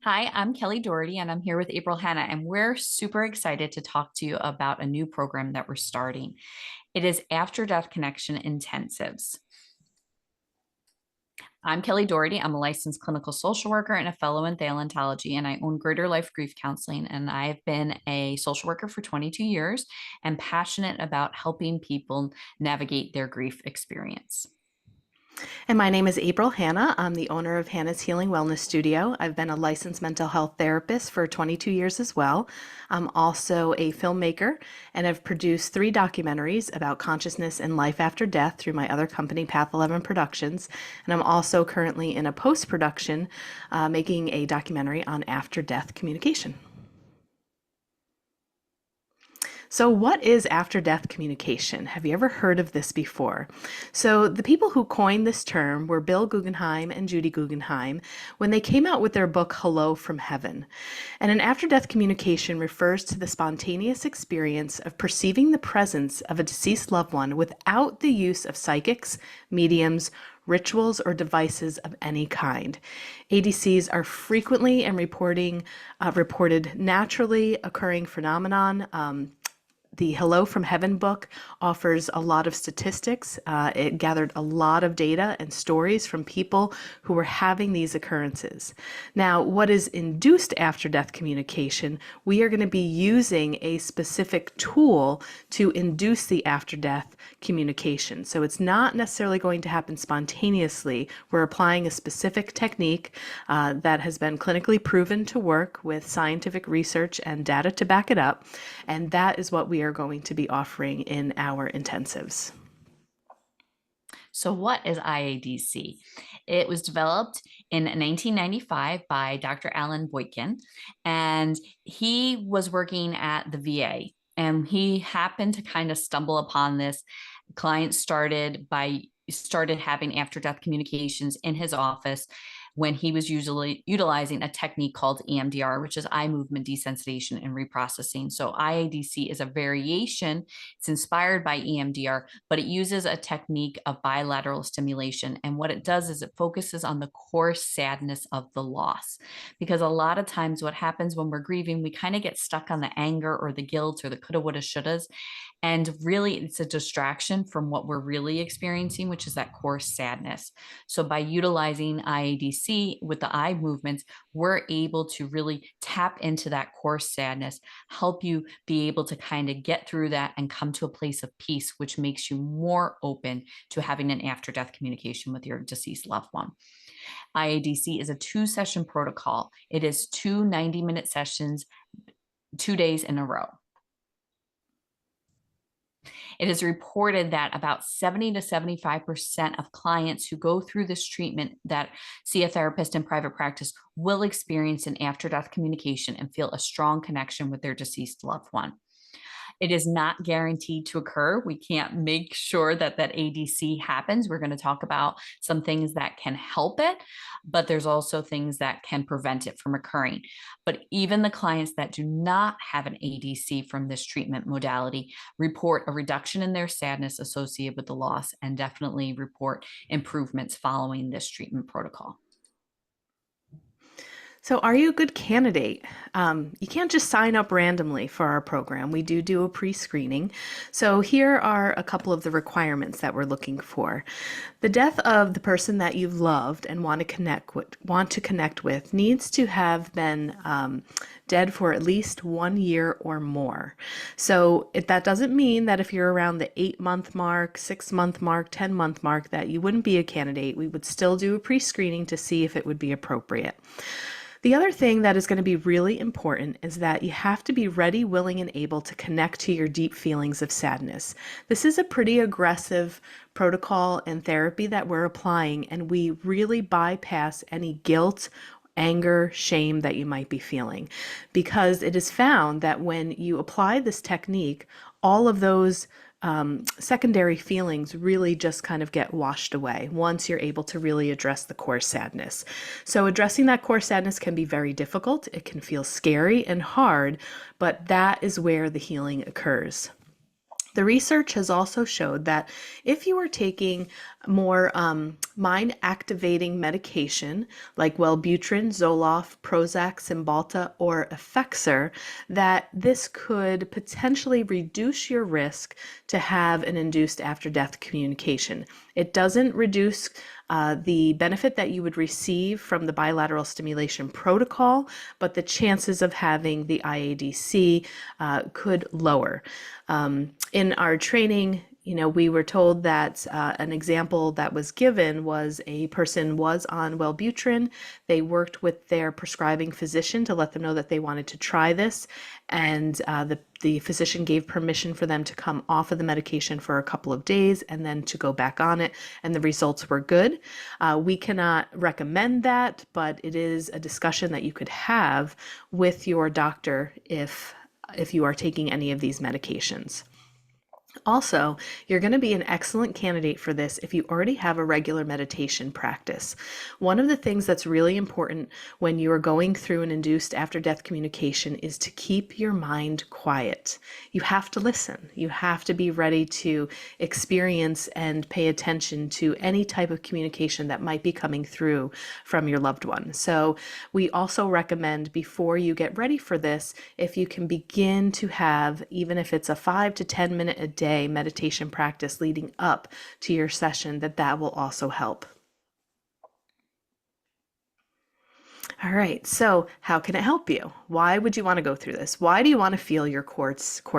Hi, I'm Kelly Daugherty, and I'm here with April Hanna, and we're super excited to talk to you about a new program that we're starting. It is After Death Connection Intensives. I'm Kelly Daugherty. I'm a licensed clinical social worker and a fellow in thalattology, and I own Greater Life Grief Counseling. And I've been a social worker for 22 years and passionate about helping people navigate their grief experience. And my name is April Hanna. I'm the owner of Hanna's Healing Wellness Studio. I've been a licensed mental health therapist for 22 years as well. I'm also a filmmaker and have produced 3 documentaries about consciousness and life after death through my other company, Path 11 Productions. And I'm also currently in a post-production making a documentary on after-death communication. So, what is after death communication? Have you ever heard of this before? So, the people who coined this term were Bill Guggenheim and Judy Guggenheim when they came out with their book Hello from Heaven. And an after death communication refers to the spontaneous experience of perceiving the presence of a deceased loved one without the use of psychics, mediums, rituals, or devices of any kind. ADCs are frequently and reported naturally occurring phenomenon. The Hello from Heaven book offers a lot of statistics. It gathered a lot of data and stories from people who were having these occurrences. Now, what is induced after death communication? We are going to be using a specific tool to induce the after death communication. So it's not necessarily going to happen spontaneously. We're applying a specific technique that has been clinically proven to work with scientific research and data to back it up. And that is what we are going to be offering in our intensives. So, what is IADC? It was developed in 1995 by Dr. Alan Boykin, and he was working at the VA, and he happened to kind of stumble upon this. Clients started having after death communications in his office when he was usually utilizing a technique called EMDR, which is eye movement desensitization and reprocessing. So IADC is a variation. It's inspired by EMDR, but it uses a technique of bilateral stimulation. And what it does is it focuses on the core sadness of the loss. Because a lot of times what happens when we're grieving, we kind of get stuck on the anger or the guilt or the coulda, woulda, shouldas. And really, it's a distraction from what we're really experiencing, which is that core sadness. So, by utilizing IADC with the eye movements, we're able to really tap into that core sadness, help you be able to kind of get through that and come to a place of peace, which makes you more open to having an after death communication with your deceased loved one. IADC is a 2-session protocol, it is 2 90-minute sessions, 2 days in a row. It is reported that about 70 to 75% of clients who go through this treatment that see a therapist in private practice will experience an after-death communication and feel a strong connection with their deceased loved one. It is not guaranteed to occur. We can't make sure that ADC happens. We're going to talk about some things that can help it, but there's also things that can prevent it from occurring. But even the clients that do not have an ADC from this treatment modality report a reduction in their sadness associated with the loss and definitely report improvements following this treatment protocol. So, are you a good candidate? You can't just sign up randomly for our program. We do a pre-screening. So, here are a couple of the requirements that we're looking for. The death of the person that you've loved and want to connect with needs to have been dead for at least 1 year or more. So, that doesn't mean that if you're around the 8-month mark, 6-month mark, 10-month mark, that you wouldn't be a candidate. We would still do a pre-screening to see if it would be appropriate. The other thing that is going to be really important is that you have to be ready, willing, and able to connect to your deep feelings of sadness. This is a pretty aggressive protocol and therapy that we're applying, and we really bypass any guilt, anger, shame that you might be feeling, because it is found that when you apply this technique, all of those secondary feelings really just kind of get washed away once you're able to really address the core sadness. So addressing that core sadness can be very difficult. It can feel scary and hard, but that is where the healing occurs. The research has also showed that if you are taking more mind-activating medication like Wellbutrin, Zoloft, Prozac, Cymbalta, or Effexor, that this could potentially reduce your risk to have an induced after-death communication. It doesn't reduce the benefit that you would receive from the bilateral stimulation protocol, but the chances of having the IADC could lower. In our training, we were told that an example that was given was a person was on Wellbutrin. They worked with their prescribing physician to let them know that they wanted to try this, and the physician gave permission for them to come off of the medication for a couple of days and then to go back on it, and the results were good. We cannot recommend that, but it is a discussion that you could have with your doctor if you are taking any of these medications. Also, you're going to be an excellent candidate for this if you already have a regular meditation practice. One of the things that's really important when you are going through an induced after-death communication is to keep your mind quiet. You have to listen. You have to be ready to experience and pay attention to any type of communication that might be coming through from your loved one. So we also recommend, before you get ready for this, if you can begin to have, even if it's a 5 to 10 minute a day meditation practice leading up to your session, that will also help. All right, so how can it help you? Why would you want to go through this? Why do you want to feel your core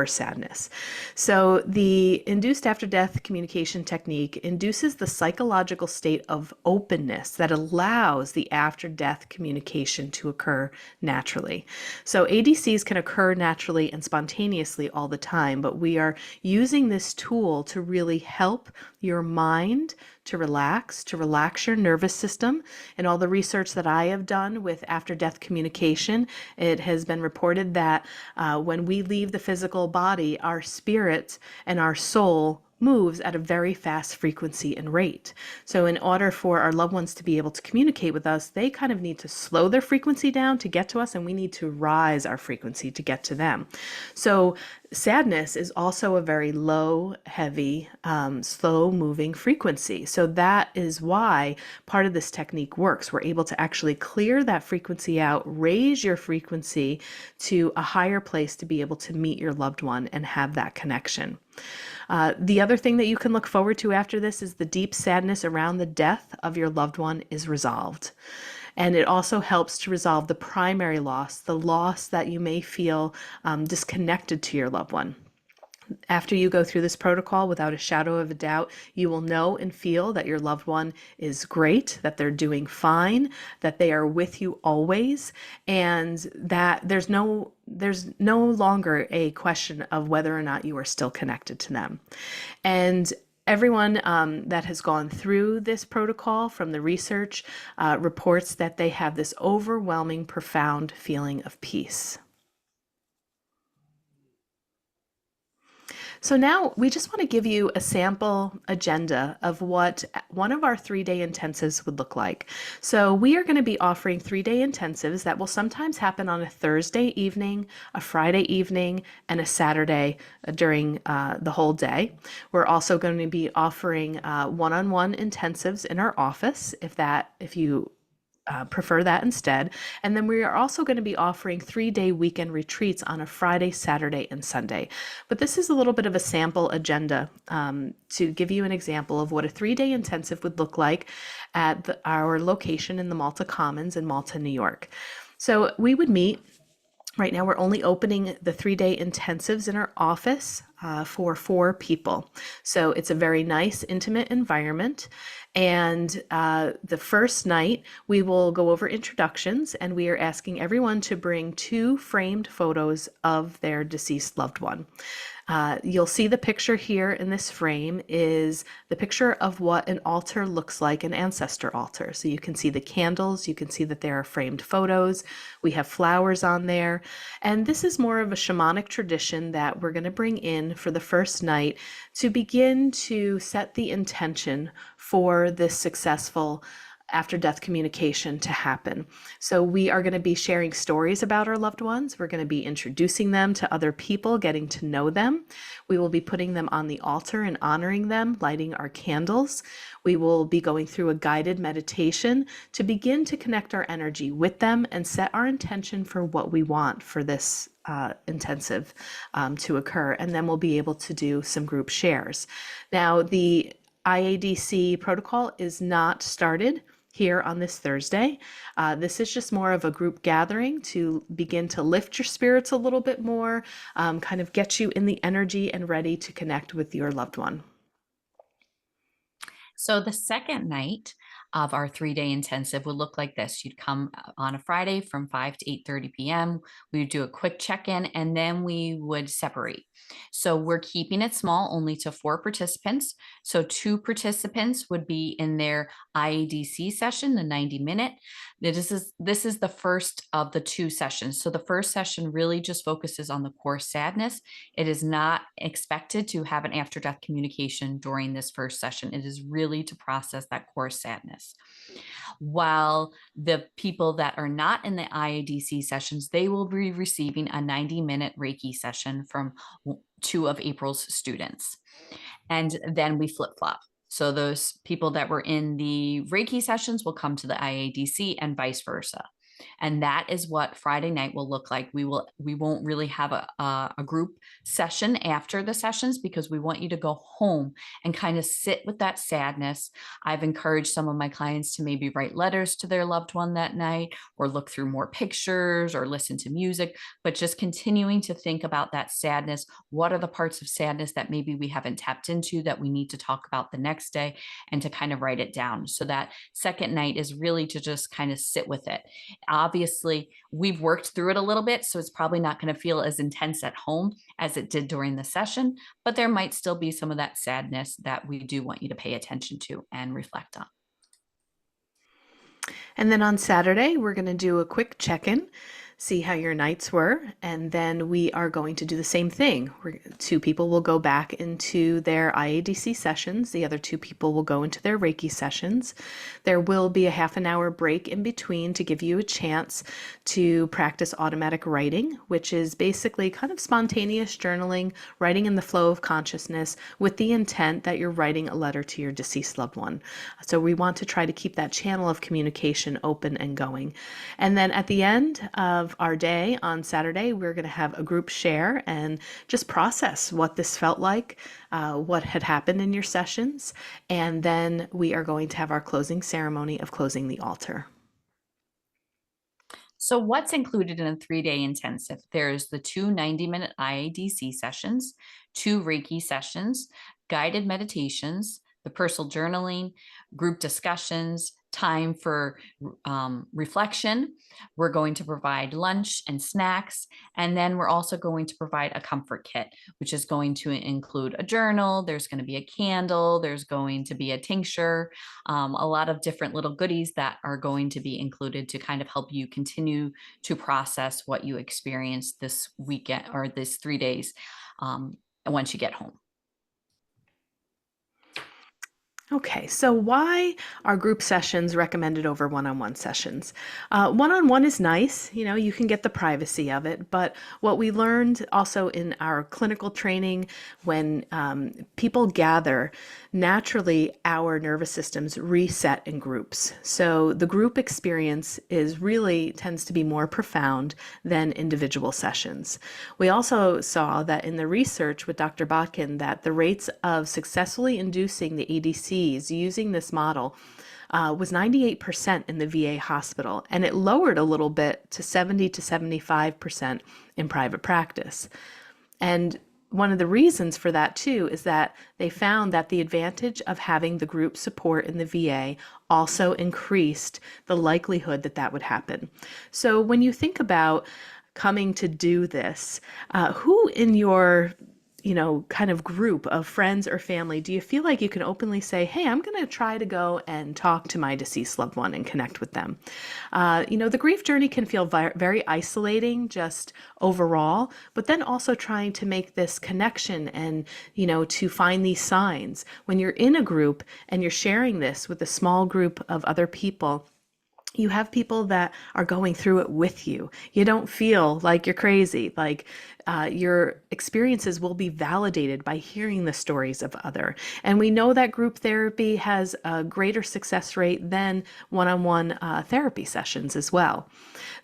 sadness? So the induced after-death communication technique induces the psychological state of openness that allows the after-death communication to occur naturally. So ADCs can occur naturally and spontaneously all the time, but we are using this tool to really help your mind to relax your nervous system. And all the research that I have done with after-death communication, it has been reported that when we leave the physical body, our spirit and our soul moves at a very fast frequency and rate. So in order for our loved ones to be able to communicate with us, they kind of need to slow their frequency down to get to us, and we need to rise our frequency to get to them. So sadness is also a very low, heavy, slow moving frequency. So that is why part of this technique works. We're able to actually clear that frequency out, raise your frequency to a higher place to be able to meet your loved one and have that connection. The other thing that you can look forward to after this is the deep sadness around the death of your loved one is resolved. And it also helps to resolve the primary loss, the loss that you may feel disconnected to your loved one. After you go through this protocol, without a shadow of a doubt, you will know and feel that your loved one is great, that they're doing fine, that they are with you always, and that there's no longer a question of whether or not you are still connected to them. And everyone that has gone through this protocol from the research reports that they have this overwhelming, profound feeling of peace. So now we just want to give you a sample agenda of what one of our 3-day intensives would look like. So we are going to be offering 3-day intensives that will sometimes happen on a Thursday evening, a Friday evening, and a Saturday during the whole day. We're also going to be offering one-on-one intensives in our office if you prefer that instead. And then we are also going to be offering 3-day weekend retreats on a Friday, Saturday, and Sunday. But this is a little bit of a sample agenda to give you an example of what a 3-day intensive would look like at our location in the Malta Commons in Malta, New York. So we would meet. Right now, we're only opening the 3-day intensives in our office for 4 people. So it's a very nice, intimate environment. And the first night, we will go over introductions, and we are asking everyone to bring 2 framed photos of their deceased loved one. You'll see the picture here in this frame is the picture of what an altar looks like, an ancestor altar. So you can see the candles, you can see that there are framed photos, we have flowers on there. And this is more of a shamanic tradition that we're going to bring in for the first night to begin to set the intention for this successful after death communication to happen. So we are going to be sharing stories about our loved ones. We're going to be introducing them to other people, getting to know them. We will be putting them on the altar and honoring them, lighting our candles. We will be going through a guided meditation to begin to connect our energy with them and set our intention for what we want for this intensive to occur. And then we'll be able to do some group shares. Now, the IADC protocol is not started here on this Thursday. This is just more of a group gathering to begin to lift your spirits a little bit more, kind of get you in the energy and ready to connect with your loved one. So the second night of our 3-day intensive would look like this. You'd come on a Friday from 5 to 8:30 p.m. We would do a quick check-in and then we would separate. So we're keeping it small, only to 4 participants. So 2 participants would be in their IADC session, the 90-minute. This is the first of the 2 sessions. So the first session really just focuses on the core sadness. It is not expected to have an after-death communication during this first session. It is really to process that core sadness. While the people that are not in the IADC sessions, they will be receiving a 90-minute Reiki session from 2 of April's students. And then we flip-flop. So those people that were in the Reiki sessions will come to the IADC and vice versa. And that is what Friday night will look like. We won't really have a group session after the sessions because we want you to go home and kind of sit with that sadness. I've encouraged some of my clients to maybe write letters to their loved one that night or look through more pictures or listen to music, but just continuing to think about that sadness. What are the parts of sadness that maybe we haven't tapped into that we need to talk about the next day, and to kind of write it down. So that second night is really to just kind of sit with it. Obviously, we've worked through it a little bit, so it's probably not going to feel as intense at home as it did during the session, but there might still be some of that sadness that we do want you to pay attention to and reflect on. And then on Saturday, we're going to do a quick check-in, see how your nights were, and then we are going to do the same thing. 2 people will go back into their IADC sessions. The other 2 people will go into their Reiki sessions. There will be a half an hour break in between to give you a chance to practice automatic writing, which is basically kind of spontaneous journaling, writing in the flow of consciousness with the intent that you're writing a letter to your deceased loved one. So we want to try to keep that channel of communication open and going. And then at the end of our day on Saturday, we're going to have a group share and just process what this felt like, what had happened in your sessions, and then we are going to have our closing ceremony of closing the altar. So what's included in a 3-day intensive? There's the 2 90-minute IADC sessions, 2 Reiki sessions, guided meditations, the personal journaling, group discussions, time for reflection. We're going to provide lunch and snacks, and then we're also going to provide a comfort kit, which is going to include a journal. There's going to be a candle. There's going to be a tincture, a lot of different little goodies that are going to be included to kind of help you continue to process what you experienced this weekend or this 3 days once you get home. Okay, so why are group sessions recommended over one-on-one sessions? One-on-one is nice, you can get the privacy of it, but what we learned also in our clinical training, when people gather, naturally our nervous systems reset in groups. So the group experience tends to be more profound than individual sessions. We also saw that in the research with Dr. Botkin that the rates of successfully inducing the ADCs using this model was 98% in the VA hospital, and it lowered a little bit to 70 to 75% in private practice. And one of the reasons for that too is that they found that the advantage of having the group support in the VA also increased the likelihood that that would happen. So when you think about coming to do this, who in your kind of group of friends or family, do you feel like you can openly say, hey, I'm going to try to go and talk to my deceased loved one and connect with them? The grief journey can feel very isolating just overall, but then also trying to make this connection and, to find these signs. When you're in a group and you're sharing this with a small group of other people, you have people that are going through it with you. You don't feel like you're crazy. Like your experiences will be validated by hearing the stories of other. And we know that group therapy has a greater success rate than one-on-one therapy sessions as well.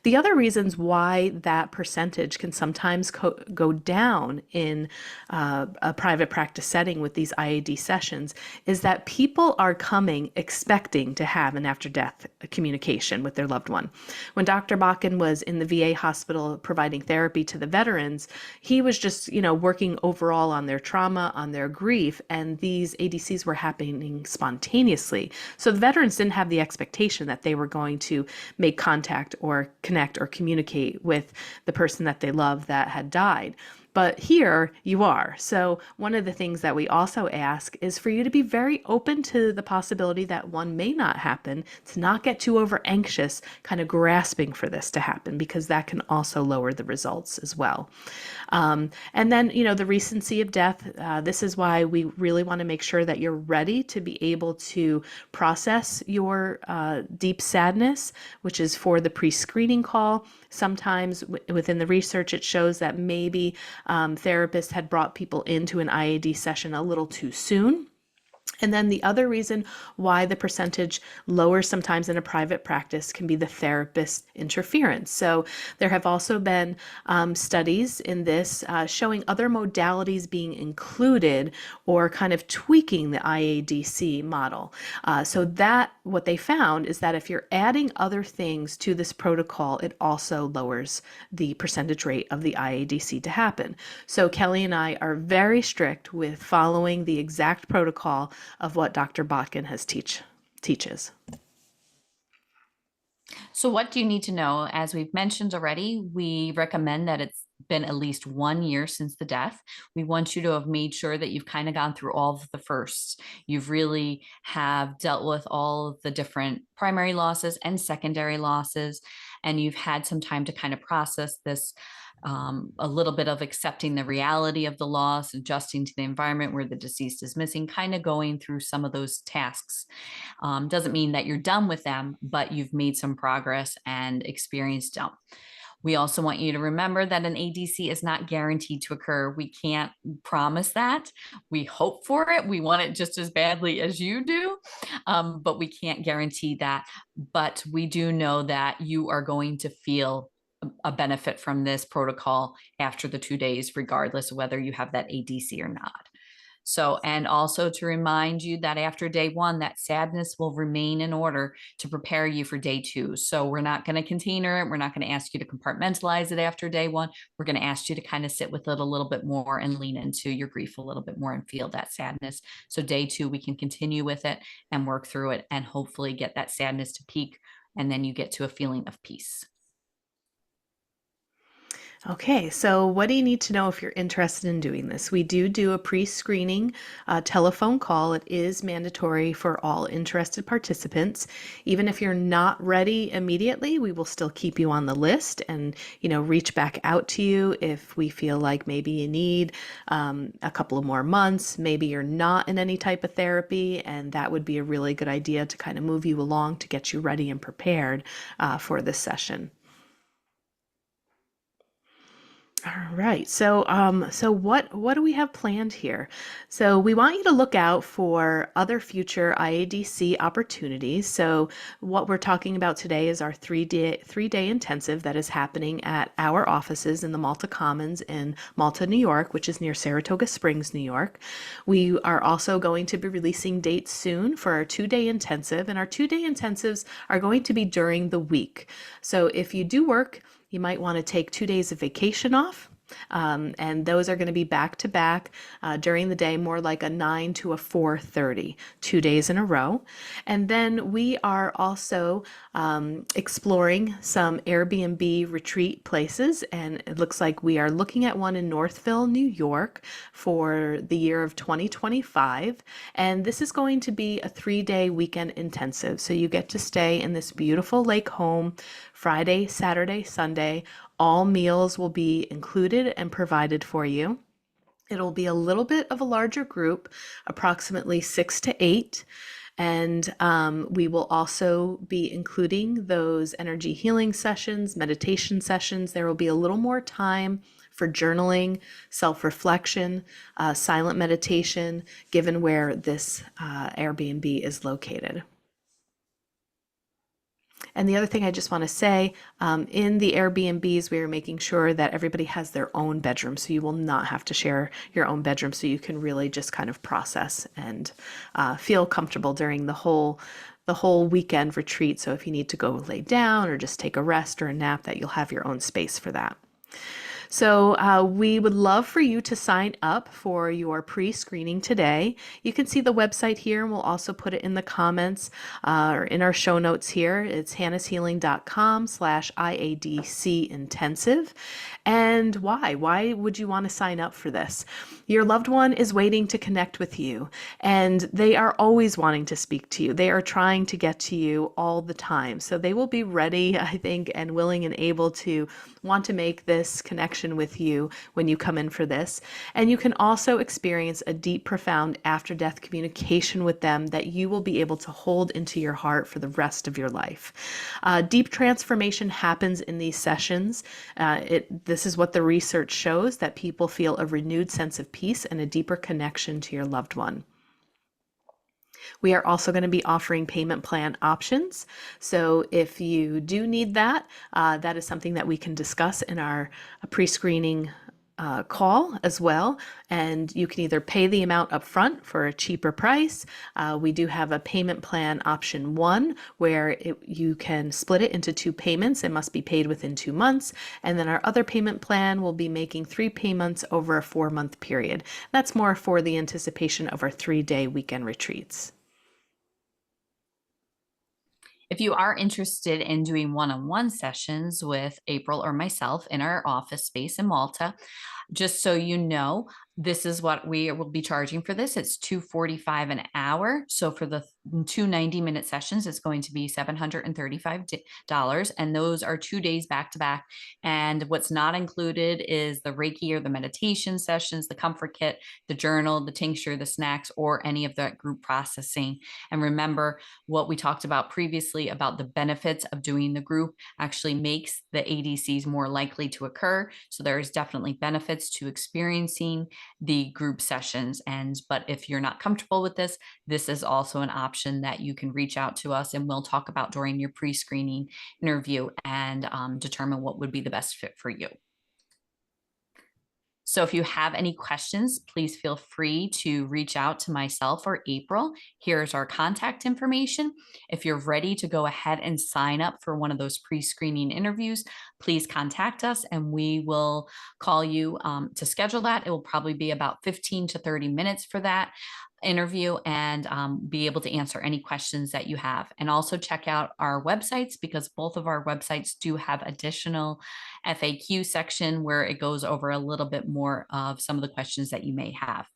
The other reasons why that percentage can sometimes go down in a private practice setting with these IAD sessions is that people are coming expecting to have an after-death communication with their loved one. When Dr. Bakken was in the VA hospital providing therapy to the veterans, he was just, working overall on their trauma, on their grief, and these ADCs were happening spontaneously. So the veterans didn't have the expectation that they were going to make contact or connect or communicate with the person that they love that had died. But here you are. So one of the things that we also ask is for you to be very open to the possibility that one may not happen, to not get too over anxious, kind of grasping for this to happen, because that can also lower the results as well. And then, the recency of death, this is why we really want to make sure that you're ready to be able to process your deep sadness, which is for the pre-screening call. Sometimes within the research, it shows that maybe therapists had brought people into an IAD session a little too soon. And then the other reason why the percentage lowers sometimes in a private practice can be the therapist interference. So there have also been studies in this showing other modalities being included or kind of tweaking the IADC model. So that what they found is that if you're adding other things to this protocol, it also lowers the percentage rate of the IADC to happen. So Kelly and I are very strict with following the exact protocol of what Dr. Bakken teaches. So what do you need to know? As we've mentioned already, we recommend that it's been at least 1 year since the death. We want you to have made sure that you've kind of gone through all of the firsts. You've really have dealt with all of the different primary losses and secondary losses, and you've had some time to kind of process this, a little bit of accepting the reality of the loss, adjusting to the environment where the deceased is missing, kind of going through some of those tasks. Doesn't mean that you're done with them, but you've made some progress and experienced them. We also want you to remember that an ADC is not guaranteed to occur. We can't promise that. We hope for it. We want it just as badly as you do, but we can't guarantee that. But we do know that you are going to feel a benefit from this protocol after the 2 days, regardless of whether you have that ADC or not. So, and also to remind you that after day 1, that sadness will remain in order to prepare you for day 2. So we're not going to container it. We're not going to ask you to compartmentalize it after day 1. We're going to ask you to kind of sit with it a little bit more and lean into your grief a little bit more and feel that sadness. So day 2, we can continue with it and work through it and hopefully get that sadness to peak. And then you get to a feeling of peace. Okay, so what do you need to know if you're interested in doing this? We do a pre-screening telephone call. It is mandatory for all interested participants. Even if you're not ready immediately, we will still keep you on the list and, reach back out to you if we feel like maybe you need a couple of more months, maybe you're not in any type of therapy, and that would be a really good idea to kind of move you along to get you ready and prepared for this session. All right. So what do we have planned here? So we want you to look out for other future IADC opportunities. So what we're talking about today is our three-day intensive that is happening at our offices in the Malta Commons in Malta, New York, which is near Saratoga Springs, New York. We are also going to be releasing dates soon for our 2-day intensive, and our 2-day intensives are going to be during the week. So if you do work, you might want to take 2 days of vacation off And those are going to be back to back during the day, more like a 9 to a 4:30, 2 days in a row. And then we are also exploring some Airbnb retreat places, and it looks like we are looking at one in Northville, New York for the year of 2025. And this is going to be a 3-day weekend intensive. So you get to stay in this beautiful lake home Friday, Saturday, Sunday. All meals will be included and provided for you. It'll be a little bit of a larger group, approximately 6 to 8. And we will also be including those energy healing sessions, meditation sessions. There will be a little more time for journaling, self-reflection, silent meditation, given where this Airbnb is located. And the other thing I just want to say, in the Airbnbs, we are making sure that everybody has their own bedroom. So you will not have to share your own bedroom. So you can really just kind of process and feel comfortable during the whole weekend retreat. So if you need to go lay down or just take a rest or a nap, that you'll have your own space for that. So we would love for you to sign up for your pre-screening today. You can see the website here, and we'll also put it in the comments or in our show notes here. It's hannahshealing.com/IADC intensive. And why? Why would you want to sign up for this? Your loved one is waiting to connect with you, and they are always wanting to speak to you. They are trying to get to you all the time. So they will be ready, I think, and willing and able to want to make this connection with you when you come in for this. And you can also experience a deep, profound after-death communication with them that you will be able to hold into your heart for the rest of your life. Deep transformation happens in these sessions. This is what the research shows, that people feel a renewed sense of peace and a deeper connection to your loved one. We are also going to be offering payment plan options. So if you do need that, that is something that we can discuss in our pre-screening call as well. And you can either pay the amount up front for a cheaper price. We do have a payment plan option 1 where you can split it into 2 payments. It must be paid within 2 months. And then our other payment plan will be making 3 payments over a 4-month period. That's more for the anticipation of our 3-day weekend retreats. If you are interested in doing one-on-one sessions with April or myself in our office space in Malta, just so you know, this is what we will be charging for this. It's $245 an hour. So for the 2 90-minute sessions, it's going to be $735. And those are 2 days back to back. And what's not included is the Reiki or the meditation sessions, the comfort kit, the journal, the tincture, the snacks, or any of that group processing. And remember what we talked about previously about the benefits of doing the group actually makes the ADCs more likely to occur. So there's definitely benefits to experiencing the group sessions. But if you're not comfortable with this, this is also an option that you can reach out to us and we'll talk about during your pre-screening interview and determine what would be the best fit for you. So if you have any questions, please feel free to reach out to myself or April. Here's our contact information. If you're ready to go ahead and sign up for one of those pre-screening interviews, please contact us and we will call you to schedule that. It will probably be about 15 to 30 minutes for that interview and be able to answer any questions that you have. And also check out our websites because both of our websites do have additional FAQ section where it goes over a little bit more of some of the questions that you may have.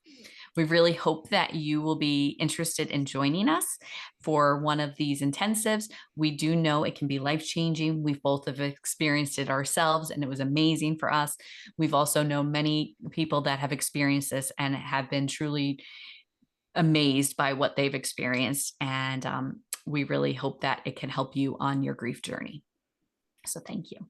We really hope that you will be interested in joining us for one of these intensives. We do know it can be life-changing. We've both have experienced it ourselves and it was amazing for us. We've also known many people that have experienced this and have been truly amazed by what they've experienced. And we really hope that it can help you on your grief journey. So thank you.